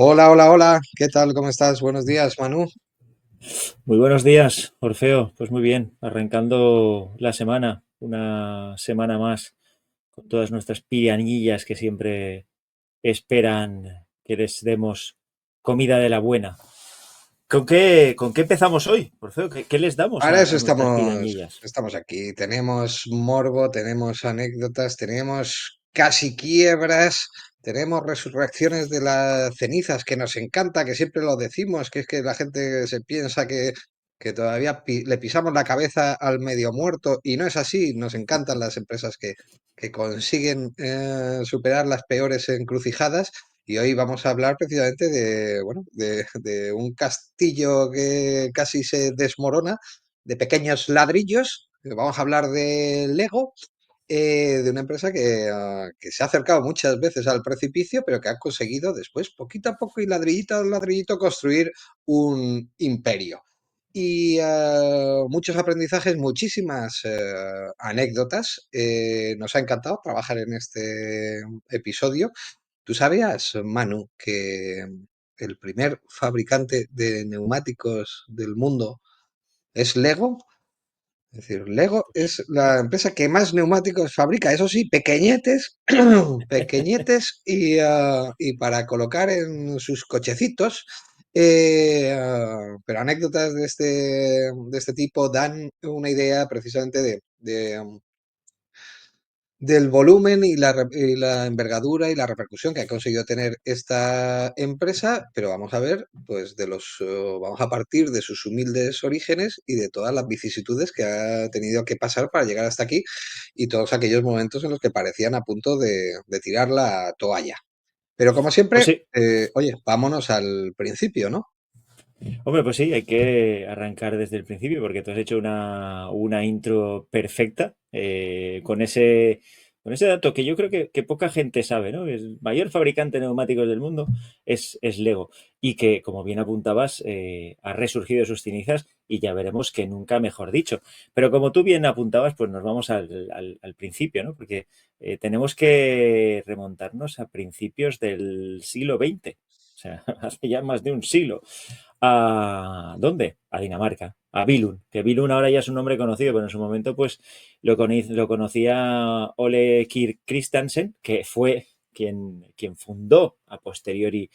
Hola, hola, hola, ¿qué tal? ¿Cómo estás? Buenos días, Manu. Muy buenos días, Orfeo. Pues muy bien, arrancando la semana, una semana más, con todas nuestras piranillas que siempre esperan que les demos comida de la buena. ¿Con qué empezamos hoy, Orfeo? ¿Qué les damos Para a, eso a nuestras estamos, piranillas? estamos aquí. Tenemos morbo, tenemos anécdotas, tenemos casi quiebras, tenemos resurrecciones de las cenizas que nos encanta, que siempre lo decimos, que es que la gente se piensa que todavía le pisamos la cabeza al medio muerto y no es así. Nos encantan las empresas que consiguen superar las peores encrucijadas. Y hoy vamos a hablar precisamente de, bueno, de un castillo que casi se desmorona de pequeños ladrillos. Vamos a hablar de Lego, de una empresa que se ha acercado muchas veces al precipicio, pero que ha conseguido después, poquito a poco y ladrillito a ladrillito, construir un imperio. Y muchos aprendizajes, muchísimas anécdotas. Nos ha encantado trabajar en este episodio. ¿Tú sabías, Manu, que el primer fabricante de neumáticos del mundo es Lego? Es decir, Lego es la empresa que más neumáticos fabrica, eso sí, pequeñetes, pequeñetes y para colocar en sus cochecitos. Pero anécdotas de este tipo dan una idea precisamente del volumen y la envergadura y la repercusión que ha conseguido tener esta empresa, pero vamos a ver, pues vamos a partir de sus humildes orígenes y de todas las vicisitudes que ha tenido que pasar para llegar hasta aquí y todos aquellos momentos en los que parecían a punto de tirar la toalla. Pero como Pues siempre, sí, oye, vámonos al principio, ¿no? hombre, pues sí, hay que arrancar desde el principio porque tú has hecho una intro perfecta con ese dato que yo creo que poca gente sabe, ¿no? El mayor fabricante de neumáticos del mundo es Lego y que, como bien apuntabas, ha resurgido de sus cenizas y ya veremos que nunca mejor dicho. Pero como tú bien apuntabas, pues nos vamos al principio, ¿no? Porque tenemos que remontarnos a principios del siglo XX, o sea, hace ya más de un siglo. ¿A dónde? A Dinamarca, a Billund, que Billund ahora ya es un nombre conocido, pero en su momento pues lo conocía Ole Kirk Christiansen, que fue quien fundó a posteriori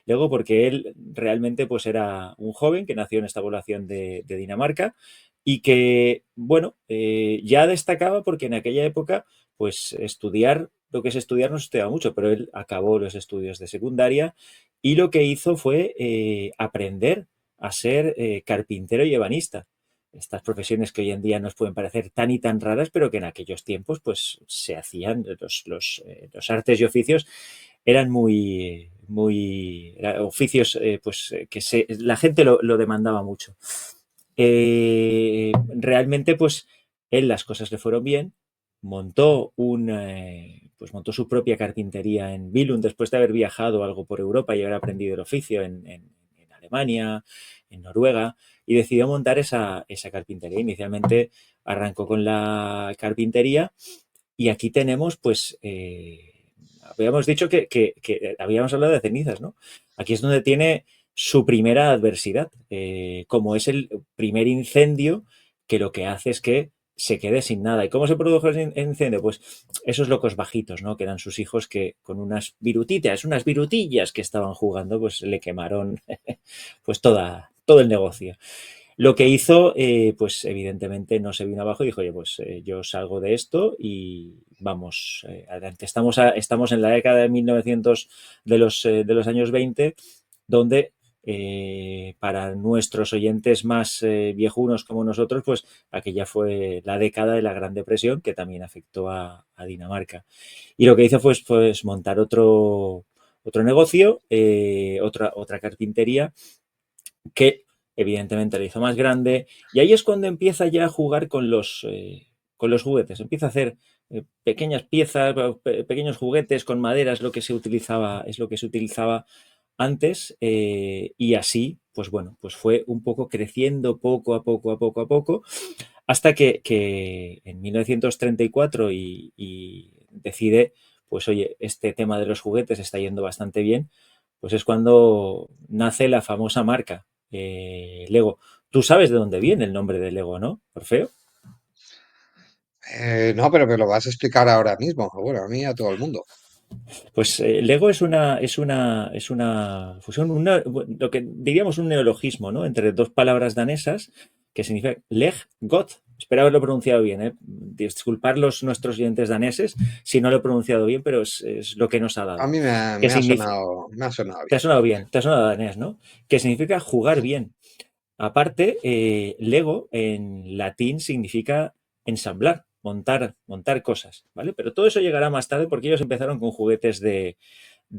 luego, porque él realmente pues era un joven que nació en esta población de Dinamarca y que, bueno, ya destacaba porque en aquella época pues estudiar, lo que es estudiar no se estudiaba mucho, pero él acabó los estudios de secundaria y lo que hizo fue aprender a ser carpintero y ebanista. Estas profesiones que hoy en día nos pueden parecer tan y tan raras, pero que en aquellos tiempos pues se hacían, los artes y oficios eran eran oficios la gente lo demandaba mucho. Realmente, pues, él las cosas le fueron bien, montó su propia carpintería en Billund después de haber viajado algo por Europa y haber aprendido el oficio en Alemania, en Noruega, y decidió montar esa carpintería. Inicialmente arrancó con la carpintería y aquí tenemos, pues, habíamos dicho que habíamos hablado de cenizas, ¿no? Aquí es donde tiene su primera adversidad, como es el primer incendio que lo que hace es que se quede sin nada. ¿Y cómo se produjo el incendio? Pues esos locos bajitos, ¿no? Que eran sus hijos que con unas virutitas, unas virutillas que estaban jugando, pues le quemaron pues todo el negocio. Lo que hizo, pues evidentemente no se vino abajo y dijo, oye, pues yo salgo de esto y vamos adelante. Estamos en la década de 1900 de los años 20 donde para nuestros oyentes más viejunos como nosotros, pues aquella fue la década de la Gran Depresión que también afectó a Dinamarca. Y lo que hizo fue pues, montar otro negocio, otra carpintería que evidentemente lo hizo más grande y ahí es cuando empieza ya a jugar con los juguetes, empieza a hacer pequeñas piezas, pequeños juguetes con madera, es lo que se utilizaba antes y así, pues bueno, pues fue un poco creciendo poco a poco, a poco a poco, hasta que en 1934 y decide, pues oye, este tema de los juguetes está yendo bastante bien, pues es cuando nace la famosa marca Lego. Tú sabes de dónde viene el nombre de Lego, ¿no, Orfeo? No, pero me lo vas a explicar ahora mismo. Bueno, a mí y a todo el mundo. Pues Lego es una fusión, lo que diríamos un neologismo, ¿no? Entre dos palabras danesas que significa Leg God. Espero haberlo pronunciado bien, ¿eh? Disculpar nuestros oyentes daneses si no lo he pronunciado bien, pero es lo que nos ha A dado. mí Que significa, me ha sonado te ha bien. sonado bien, te ha sonado danés, ¿no? Que significa jugar bien. Aparte, Lego en latín significa ensamblar, montar cosas, ¿vale? Pero todo eso llegará más tarde porque ellos empezaron con juguetes de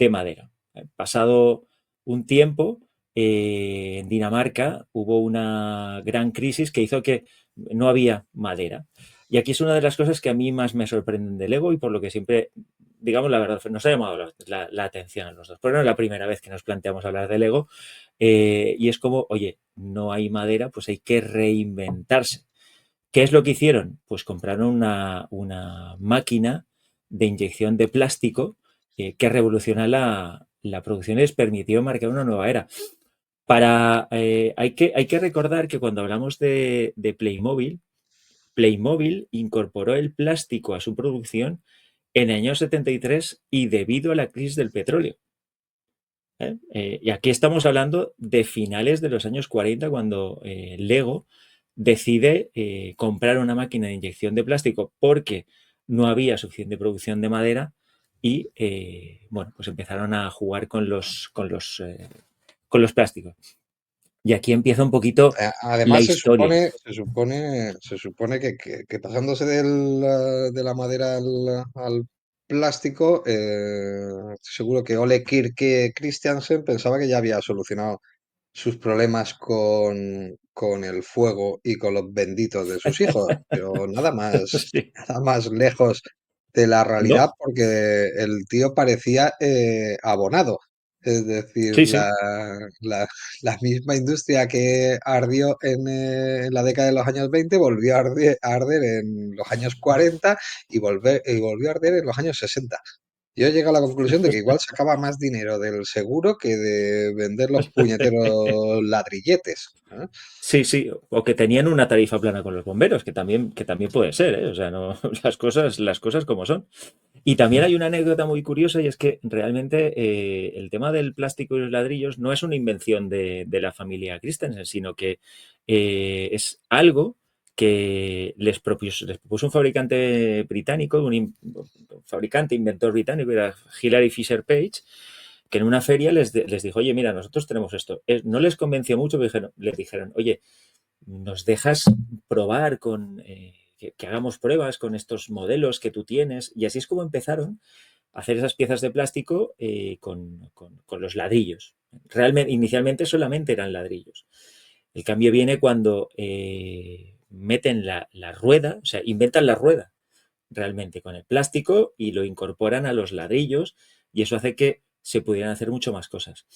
madera. Pasado un tiempo, en Dinamarca hubo una gran crisis que hizo que no había madera. Y aquí es una de las cosas que a mí más me sorprenden del Lego y por lo que siempre, digamos la verdad, nos ha llamado la atención a los dos. Pero no es la primera vez que nos planteamos hablar del Lego y es como, oye, no hay madera, pues hay que reinventarse. ¿Qué es lo que hicieron? Pues compraron una máquina de inyección de plástico que revoluciona la producción y les permitió marcar una nueva era. Hay que recordar que cuando hablamos de Playmobil, Playmobil incorporó el plástico a su producción en el año 73 y debido a la crisis del petróleo. Y aquí estamos hablando de finales de los años 40 cuando Lego decide comprar una máquina de inyección de plástico porque no había suficiente producción de madera y bueno, pues empezaron a jugar con los plásticos. Y aquí empieza un poquito la Además, historia. se supone que pasándose de la madera al plástico, seguro que Ole Kirk Christiansen pensaba que ya había solucionado sus problemas con el fuego y con los benditos de sus hijos, pero Sí. nada más lejos de la realidad ¿No? porque el tío parecía abonado. Es decir, Sí, sí. la misma industria que ardió en la década de los años 20 volvió a arder en los años 40 y volvió a arder en los años 60. Yo llego a la conclusión de que igual sacaba más dinero del seguro que de vender los puñeteros ladrilletes. ¿Eh? Sí, sí, o que tenían una tarifa plana con los bomberos, que también puede ser, ¿eh? O sea, no, las cosas como son. Y también hay una anécdota muy curiosa y es que realmente el tema del plástico y los ladrillos no es una invención de la familia Christensen, sino que es algo que les propuso un fabricante británico, un fabricante, inventor británico, era Hilary Fisher Page, que en una feria les dijo, oye, mira, nosotros tenemos esto. No les convenció mucho, pero les dijeron, oye, ¿nos dejas probar que hagamos pruebas con estos modelos que tú tienes? Y así es como empezaron a hacer esas piezas de plástico con los ladrillos. Realmente, inicialmente solamente eran ladrillos. El cambio viene cuando meten la rueda, o sea, inventan la rueda realmente con el plástico y lo incorporan a los ladrillos y eso hace que se pudieran hacer mucho más cosas.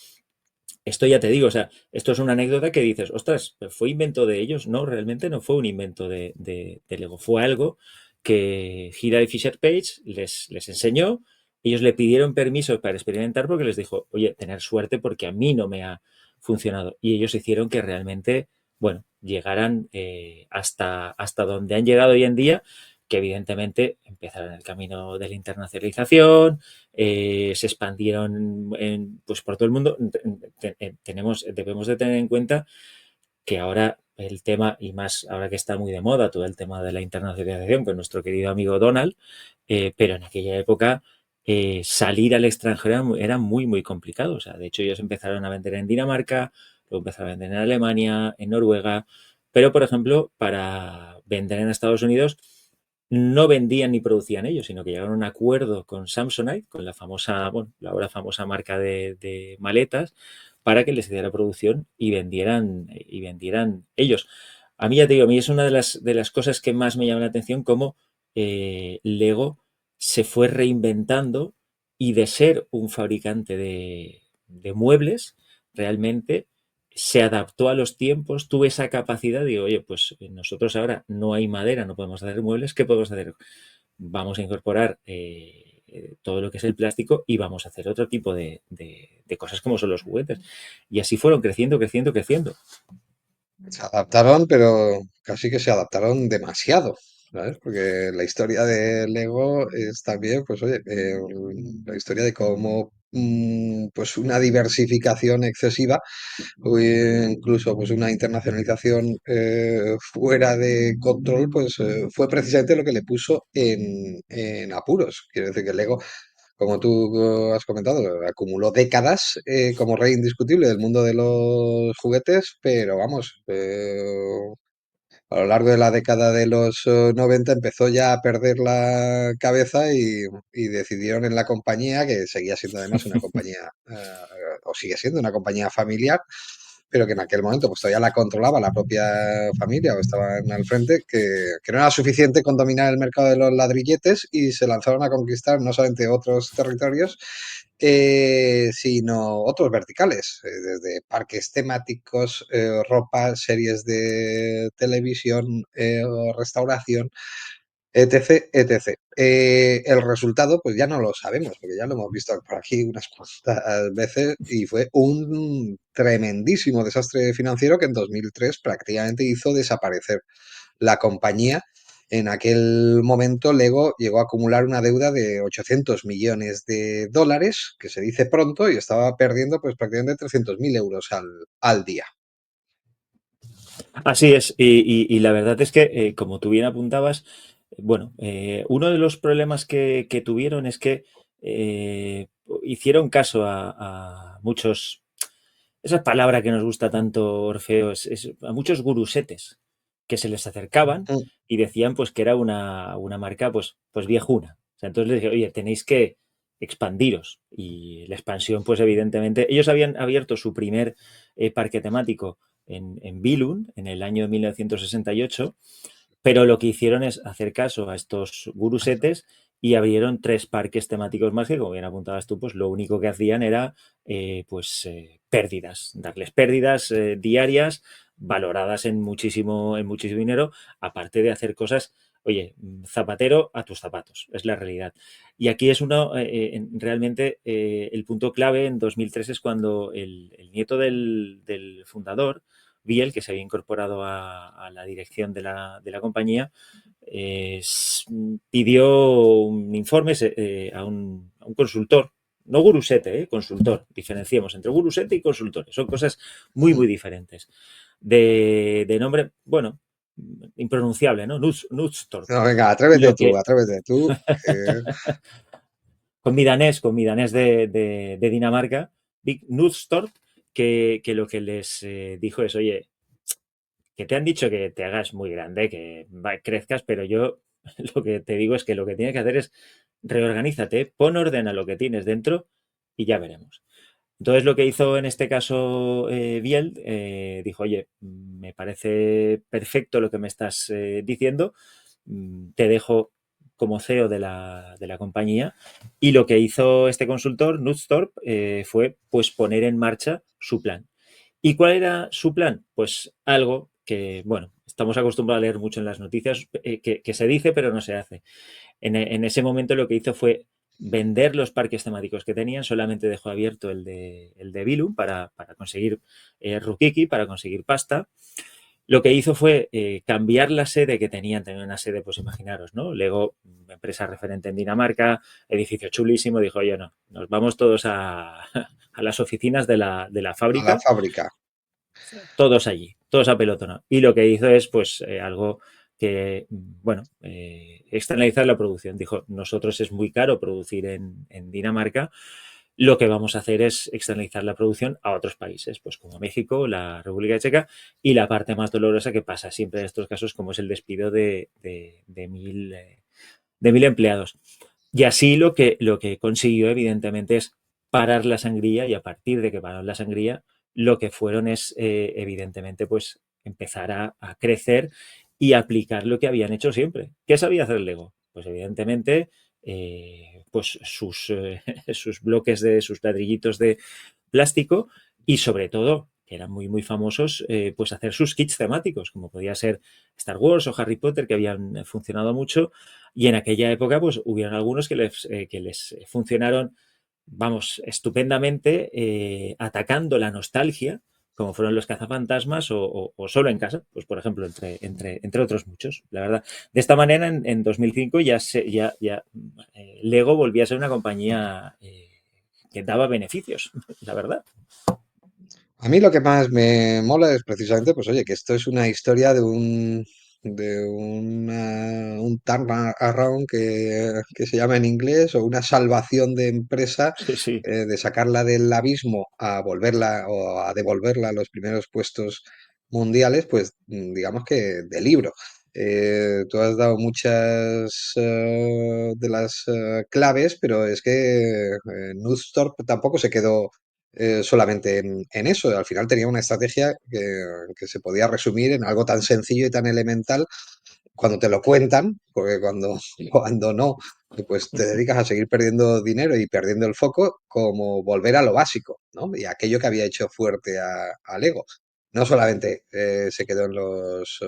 Esto ya te digo, o sea, esto es una anécdota que dices, ostras, ¿fue invento de ellos? No, realmente no fue un invento de Lego, fue algo que Hilary Fisher Page les enseñó, ellos le pidieron permiso para experimentar porque les dijo, oye, tener suerte porque a mí no me ha funcionado. Y ellos hicieron que realmente, bueno, llegaran hasta donde han llegado hoy en día, que evidentemente empezaron el camino de la internacionalización, se expandieron pues por todo el mundo. Debemos de tener en cuenta que ahora el tema, y más ahora que está muy de moda todo el tema de la internacionalización con nuestro querido amigo Donald, pero en aquella época salir al extranjero era muy, muy complicado. O sea, de hecho ellos empezaron a vender en Dinamarca, luego empezaron a vender en Alemania, en Noruega, pero por ejemplo, para vender en Estados Unidos no vendían ni producían ellos, sino que llegaron a un acuerdo con Samsonite, con la famosa, bueno, la ahora famosa marca de maletas, para que les hiciera producción y vendieran ellos. A mí ya te digo, a mí es una de las cosas que más me llama la atención, cómo Lego se fue reinventando y de ser un fabricante de muebles, realmente se adaptó a los tiempos, tuvo esa capacidad, digo, oye, pues nosotros ahora no hay madera, no podemos hacer muebles, ¿qué podemos hacer? Vamos a incorporar todo lo que es el plástico y vamos a hacer otro tipo de cosas como son los juguetes. Y así fueron creciendo, creciendo, creciendo. Se adaptaron, pero casi que se adaptaron demasiado, ¿sabes? Porque la historia de Lego es también, pues oye, la historia de cómo pues una diversificación excesiva o incluso pues una internacionalización fuera de control, pues fue precisamente lo que le puso en apuros. Quiero decir que Lego, como tú has comentado, acumuló décadas como rey indiscutible del mundo de los juguetes, pero vamos, a lo largo de la década de los 90 empezó ya a perder la cabeza y decidieron en la compañía, que seguía siendo además una compañía, o sigue siendo una compañía familiar, pero que en aquel momento pues todavía la controlaba la propia familia o estaban al frente, que no era suficiente con dominar el mercado de los ladrilletes y se lanzaron a conquistar no solamente otros territorios, sino otros verticales, desde parques temáticos, ropa, series de televisión, restauración, etc, etc. El resultado, pues ya no lo sabemos, porque ya lo hemos visto por aquí unas cuantas veces y fue un tremendísimo desastre financiero que en 2003 prácticamente hizo desaparecer la compañía. En aquel momento, Lego llegó a acumular una deuda de 800 millones de dólares, que se dice pronto, y estaba perdiendo pues prácticamente 300.000 euros al día. Así es, y la verdad es que, como tú bien apuntabas, bueno, uno de los problemas que tuvieron es que hicieron caso a muchos, esa palabra que nos gusta tanto, Orfeo, a muchos gurusetes que se les acercaban Mm, y decían pues que era una marca pues viejuna. O sea, entonces les dije, oye, tenéis que expandiros. Y la expansión, pues evidentemente, ellos habían abierto su primer parque temático en Billund en el año 1968, pero lo que hicieron es hacer caso a estos gurusetes y abrieron 3 parques temáticos más que, como bien apuntabas tú, pues lo único que hacían era pérdidas, darles pérdidas diarias valoradas en muchísimo dinero, aparte de hacer cosas, oye, zapatero a tus zapatos, es la realidad. Y aquí es uno, realmente el punto clave en 2003 es cuando el nieto del fundador, Biel, que se había incorporado a la dirección de la compañía, pidió un informe a un consultor, no gurusete, consultor, diferenciemos entre gurusete y consultores, son cosas muy, mm. muy diferentes. De nombre, bueno, impronunciable, ¿no? Nutstorp. No, venga, Lo que, atrévete tú, que con mi danés de Dinamarca, Big Nutstorp, que lo que les dijo es, oye, que te han dicho que te hagas muy grande, que crezcas, pero yo lo que te digo es que lo que tienes que hacer es reorganízate, pon orden a lo que tienes dentro y ya veremos. Entonces lo que hizo en este caso Biel, dijo, oye, me parece perfecto lo que me estás diciendo, te dejo como CEO de la compañía, y lo que hizo este consultor, Nutstorp, fue pues poner en marcha su plan. ¿Y cuál era su plan? Pues algo que, bueno, estamos acostumbrados a leer mucho en las noticias, que se dice pero no se hace. En ese momento lo que hizo fue vender los parques temáticos que tenían, solamente dejó abierto el de Billund para conseguir Rukiki, para conseguir pasta. Lo que hizo fue cambiar la sede que tenían una sede, pues imaginaros, ¿no? Lego, empresa referente en Dinamarca, edificio chulísimo, dijo, oye, no, nos vamos todos a las oficinas de la a la fábrica, fábrica. todos allí, todos apelotonados. Y lo que hizo es, pues, algo que, bueno, externalizar la producción. Dijo, nosotros es muy caro producir en Dinamarca, lo que vamos a hacer es externalizar la producción a otros países, pues como México, la República Checa, y la parte más dolorosa que pasa siempre en estos casos, como es el despido de mil empleados. Y así lo que consiguió, evidentemente, es parar la sangría, y a partir de que paró la sangría, lo que fueron es, evidentemente, pues empezar a crecer y aplicar lo que habían hecho siempre. ¿Qué sabía hacer Lego? Pues evidentemente, pues sus bloques sus ladrillitos de plástico, y sobre todo que eran muy, muy famosos, pues hacer sus kits temáticos, como podía ser Star Wars o Harry Potter, que habían funcionado mucho. Y en aquella época, pues hubieron algunos que les funcionaron, vamos, estupendamente, atacando la nostalgia, como fueron los cazafantasmas o solo en casa, pues por ejemplo, entre otros muchos, la verdad. De esta manera, en 2005 Lego volvía a ser una compañía que daba beneficios, la verdad. A mí lo que más me mola es precisamente, pues oye, que esto es una historia un turnaround que se llama en inglés, o una salvación de empresa, Sí, sí. de sacarla del abismo a volverla o a devolverla a los primeros puestos mundiales, pues digamos que de libro. Tú has dado muchas de las claves, pero es que Nusstorp tampoco se quedó solamente en eso. Al final tenía una estrategia que se podía resumir en algo tan sencillo y tan elemental cuando te lo cuentan, porque cuando no, pues te dedicas a seguir perdiendo dinero y perdiendo el foco, como volver a lo básico, ¿no? Y aquello que había hecho fuerte a Lego. No solamente se quedó en los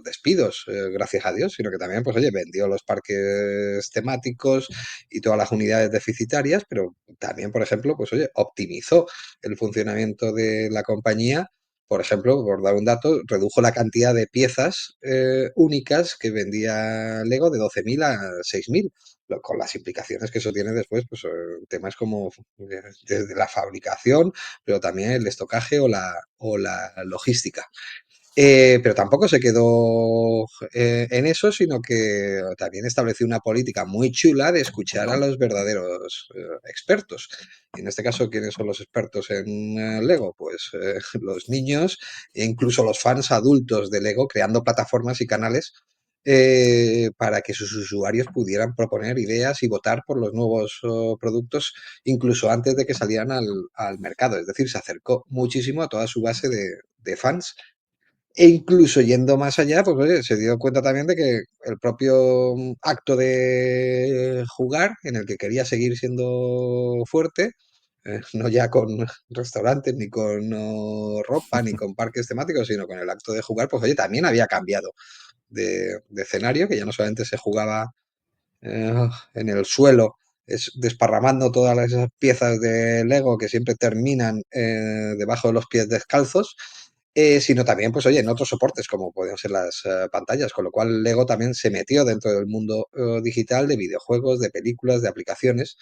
despidos, gracias a Dios, sino que también, pues oye, vendió los parques temáticos y todas las unidades deficitarias, pero también, por ejemplo, pues oye, optimizó el funcionamiento de la compañía. Por ejemplo, por dar un dato, redujo la cantidad de piezas únicas que vendía Lego de 12.000 a 6.000, con las implicaciones que eso tiene después, pues temas como desde la fabricación, pero también el estocaje o la logística. Pero tampoco se quedó en eso, sino que también estableció una política muy chula de escuchar a los verdaderos expertos. Y en este caso, ¿quiénes son los expertos en Lego? Pues los niños e incluso los fans adultos de Lego, creando plataformas y canales para que sus usuarios pudieran proponer ideas y votar por los nuevos productos, incluso antes de que salieran al mercado. Es decir, se acercó muchísimo a toda su base de fans, e incluso yendo más allá, pues oye, se dio cuenta también de que el propio acto de jugar, en el que quería seguir siendo fuerte, no ya con restaurantes, ni con ropa, ni con parques temáticos, sino con el acto de jugar, pues oye, también había cambiado de escenario, que ya no solamente se jugaba en el suelo, desparramando todas esas piezas de Lego que siempre terminan debajo de los pies descalzos, sino también, pues oye, en otros soportes como pueden ser las pantallas, con lo cual Lego también se metió dentro del mundo digital de videojuegos, de películas, de aplicaciones,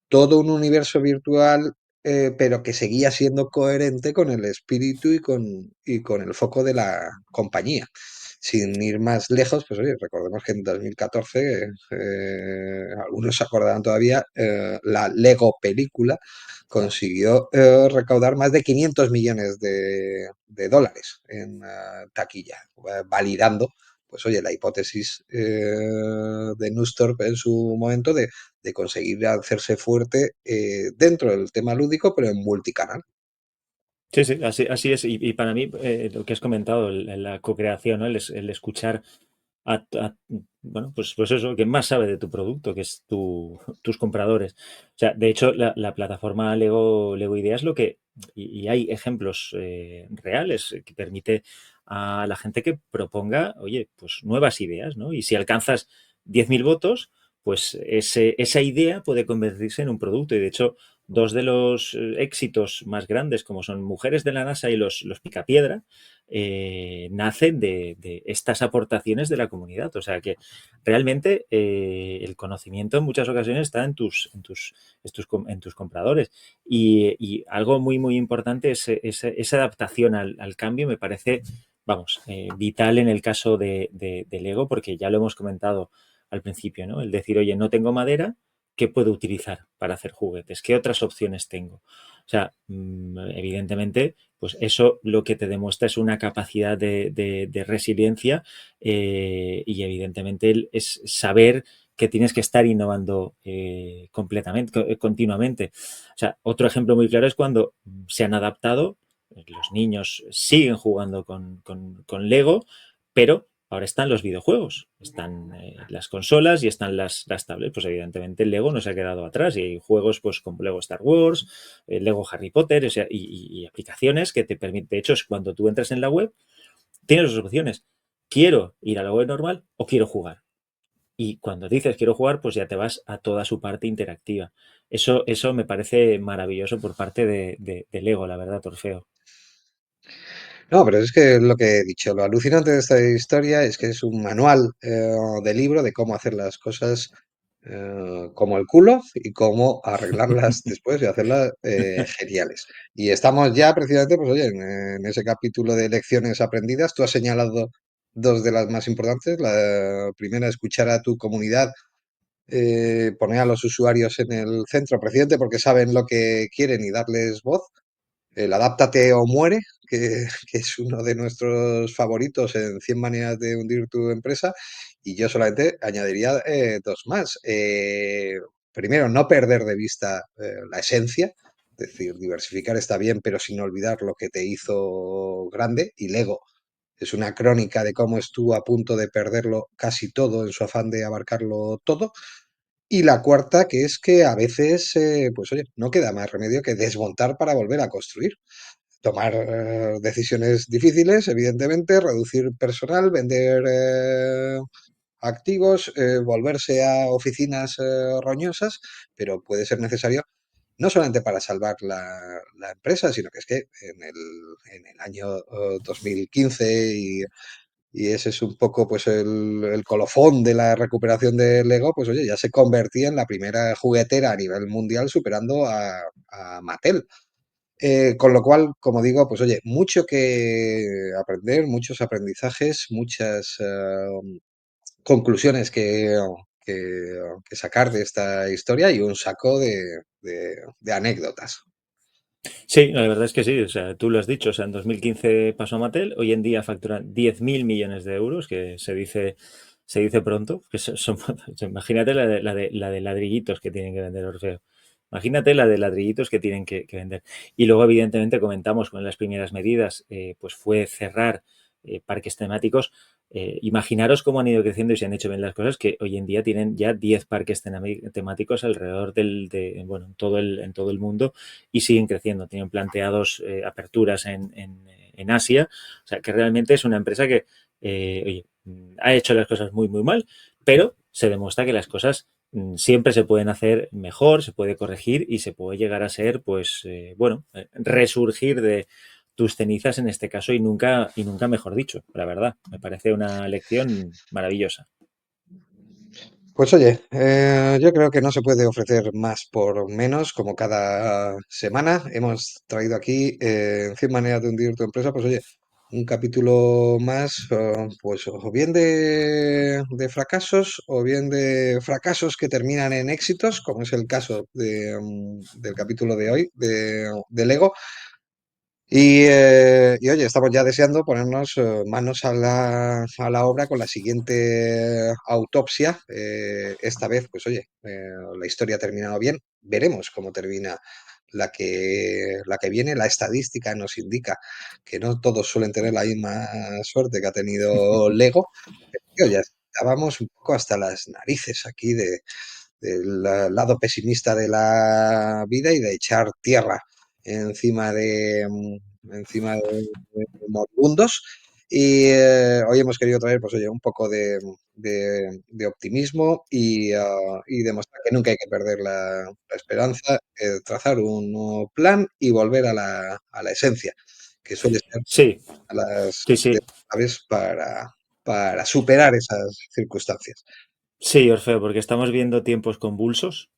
todo un universo virtual, pero que seguía siendo coherente con el espíritu y con el foco de la compañía. Sin ir más lejos, pues oye, recordemos que en 2014, algunos se acordarán todavía, la Lego película consiguió recaudar más de 500 millones de dólares en taquilla, validando, pues oye, la hipótesis de Nusstorp en su momento de conseguir hacerse fuerte dentro del tema lúdico, pero en multicanal. Sí, sí, así es. Y para mí, lo que has comentado, la co-creación, ¿no? El escuchar a, bueno, pues eso, que más sabe de tu producto, que es tus compradores. O sea, de hecho, la plataforma Lego Ideas y hay ejemplos reales que permite a la gente que proponga, oye, pues nuevas ideas, ¿no? Y si alcanzas 10.000 votos, pues esa idea puede convertirse en un producto. Y de hecho, dos de los éxitos más grandes, como son Mujeres de la NASA y los Picapiedra, nacen de estas aportaciones de la comunidad. O sea que realmente el conocimiento en muchas ocasiones está en tus compradores. Y algo muy, muy importante es esa adaptación al cambio, me parece, vamos, vital en el caso de Lego, porque ya lo hemos comentado al principio, ¿no? El decir, oye, no tengo madera, ¿qué puedo utilizar para hacer juguetes? ¿Qué otras opciones tengo? O sea, evidentemente, pues eso lo que te demuestra es una capacidad de resiliencia y evidentemente es saber que tienes que estar innovando continuamente. O sea, otro ejemplo muy claro es cuando se han adaptado, los niños siguen jugando con Lego, pero ahora están los videojuegos, están las consolas y están las tablets. Pues evidentemente el Lego no se ha quedado atrás y hay juegos pues como Lego Star Wars, Lego Harry Potter, o sea, y aplicaciones que te permiten. De hecho, es cuando tú entras en la web, tienes dos opciones. Quiero ir a la web normal o quiero jugar. Y cuando dices quiero jugar, pues ya te vas a toda su parte interactiva. Eso me parece maravilloso por parte de Lego, la verdad, Orfeo. No, pero es que lo que he dicho, lo alucinante de esta historia es que es un manual de libro de cómo hacer las cosas como el culo y cómo arreglarlas después y hacerlas geniales. Y estamos ya precisamente, pues oye, en ese capítulo de lecciones aprendidas, tú has señalado dos de las más importantes. La primera, escuchar a tu comunidad, poner a los usuarios en el centro, precisamente porque saben lo que quieren y darles voz. El Adáptate o muere, que es uno de nuestros favoritos en 100 maneras de hundir tu empresa. Y yo solamente añadiría dos más. Primero, no perder de vista la esencia, es decir, diversificar está bien, pero sin olvidar lo que te hizo grande. Y Lego es una crónica de cómo estuvo a punto de perderlo casi todo en su afán de abarcarlo todo. Y la cuarta, que es que a veces, pues oye, no queda más remedio que desmontar para volver a construir. Tomar decisiones difíciles, evidentemente, reducir personal, vender activos, volverse a oficinas roñosas, pero puede ser necesario no solamente para salvar la empresa, sino que es que en el año 2015 y ese es un poco pues el colofón de la recuperación de Lego, pues oye, ya se convertía en la primera juguetera a nivel mundial superando a Mattel. Con lo cual, como digo, pues oye, mucho que aprender, muchos aprendizajes, muchas conclusiones que sacar de esta historia y un saco de anécdotas. Sí, la verdad es que sí, o sea, tú lo has dicho, o sea, en 2015 pasó a Mattel, hoy en día facturan 10.000 millones de euros, que se dice pronto, que imagínate la de ladrillitos que tienen que vender Orfeo. Imagínate la de ladrillitos que tienen que vender. Y luego, evidentemente, comentamos con las primeras medidas, pues fue cerrar parques temáticos. Imaginaros cómo han ido creciendo y se han hecho bien las cosas, que hoy en día tienen ya 10 parques temáticos alrededor bueno, en todo el mundo y siguen creciendo. Tienen planteados aperturas en Asia. O sea, que realmente es una empresa que, oye, ha hecho las cosas muy, muy mal, pero se demuestra que las cosas siempre se pueden hacer mejor, se puede corregir y se puede llegar a ser, pues, bueno, resurgir de tus cenizas en este caso y nunca mejor dicho, la verdad. Me parece una lección maravillosa. Pues oye, yo creo que no se puede ofrecer más por menos, como cada semana hemos traído aquí en 100 maneras de hundir tu empresa, pues oye, un capítulo más, pues o bien de fracasos o bien de fracasos que terminan en éxitos, como es el caso del capítulo de hoy de Lego. Y oye, estamos ya deseando ponernos manos a la obra con la siguiente autopsia. Esta vez, pues oye, la historia ha terminado bien. Veremos cómo termina la que viene. La estadística nos indica que no todos suelen tener la misma suerte que ha tenido Lego. Pero ya estábamos un poco hasta las narices aquí del lado pesimista de la vida y de echar tierra encima de moribundos. Y hoy hemos querido traer, pues oye, un poco de optimismo y demostrar que nunca hay que perder la esperanza, trazar un nuevo plan y volver a la esencia, que suele ser Sí, a las sí, sí. claves para superar esas circunstancias. Sí, Orfeo, porque estamos viendo tiempos convulsos.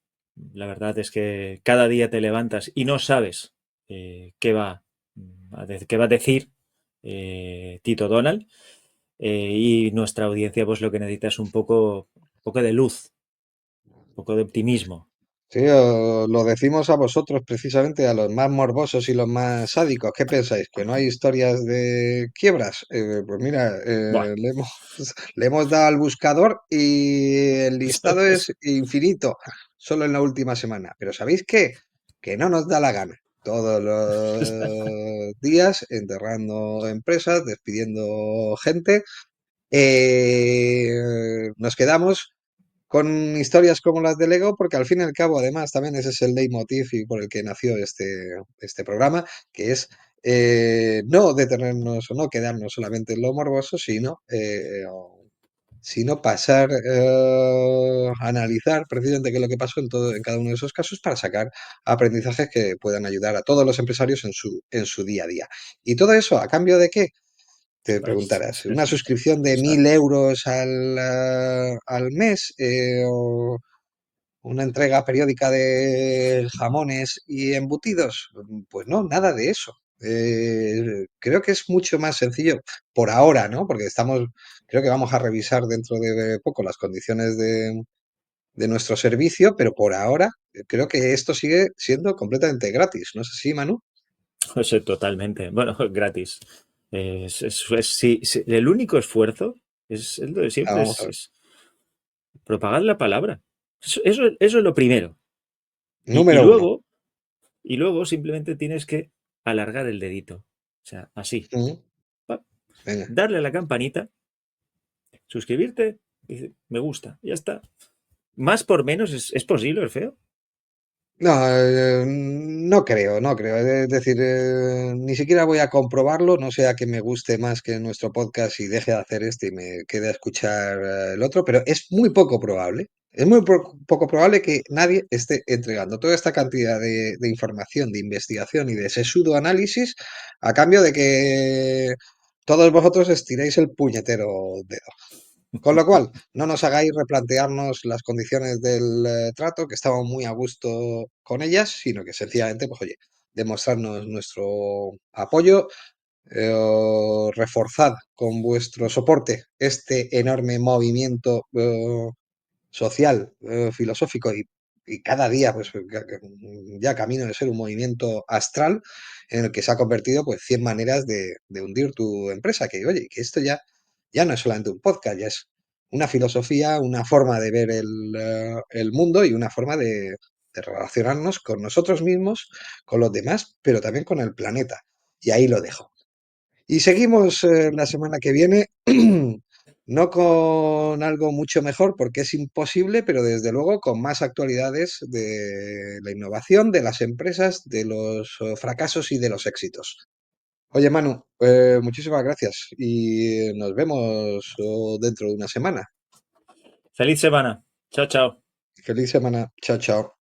La verdad es que cada día te levantas y no sabes qué va a decir Tito Donald. Y nuestra audiencia, pues lo que necesita es un poco de luz, un poco de optimismo. Sí, lo decimos a vosotros precisamente, a los más morbosos y los más sádicos. ¿Qué pensáis? ¿Que no hay historias de quiebras? Pues mira, Buah, le hemos dado al buscador y el listado es infinito, solo en la última semana. Pero ¿sabéis qué? Que no nos da la gana. Todos los días enterrando empresas, despidiendo gente nos quedamos con historias como las de Lego, porque al fin y al cabo, además, también ese es el leitmotiv y por el que nació este programa, que es no detenernos o no quedarnos solamente en lo morboso, sino pasar a analizar precisamente qué es lo que pasó en cada uno de esos casos para sacar aprendizajes que puedan ayudar a todos los empresarios en su día a día. ¿Y todo eso a cambio de qué? Te preguntarás, ¿una suscripción de Está- 1.000 euros al mes o una entrega periódica de jamones y embutidos? Pues no, nada de eso. Creo que es mucho más sencillo por ahora, ¿no? Porque creo que vamos a revisar dentro de poco las condiciones de nuestro servicio, pero por ahora creo que esto sigue siendo completamente gratis. ¿No es así, Manu? Eso totalmente. Bueno, gratis. Sí, sí, el único esfuerzo es lo de Ah, siempre, vamos a ver. es propagar la palabra. Eso es lo primero. Y, y Número uno. luego, y luego simplemente tienes que alargar el dedito. O sea, así. Mm, Pa, venga. darle a la campanita, suscribirte, y dice, me gusta, ya está. Más por menos es posible, el feo. No, no creo. Es decir, ni siquiera voy a comprobarlo, no sea que me guste más que nuestro podcast y deje de hacer este y me quede a escuchar el otro, pero es muy poco probable. Es muy poco probable que nadie esté entregando toda esta cantidad de información, de investigación y de sesudo análisis a cambio de que todos vosotros estiréis el puñetero dedo. Con lo cual, no nos hagáis replantearnos las condiciones del trato, que estamos muy a gusto con ellas, sino que sencillamente, pues oye, demostrarnos nuestro apoyo, reforzad con vuestro soporte este enorme movimiento social, filosófico y cada día, pues ya camino de ser un movimiento astral en el que se ha convertido, pues, 100 maneras de hundir tu empresa. Que, oye, que esto ya no es solamente un podcast, ya es una filosofía, una forma de ver el mundo y una forma de relacionarnos con nosotros mismos, con los demás, pero también con el planeta. Y ahí lo dejo. Y seguimos la semana que viene, no con algo mucho mejor porque es imposible, pero desde luego con más actualidades de la innovación, de las empresas, de los fracasos y de los éxitos. Oye, Manu, muchísimas gracias y nos vemos dentro de una semana. Feliz semana. Chao, chao. Feliz semana. Chao, chao.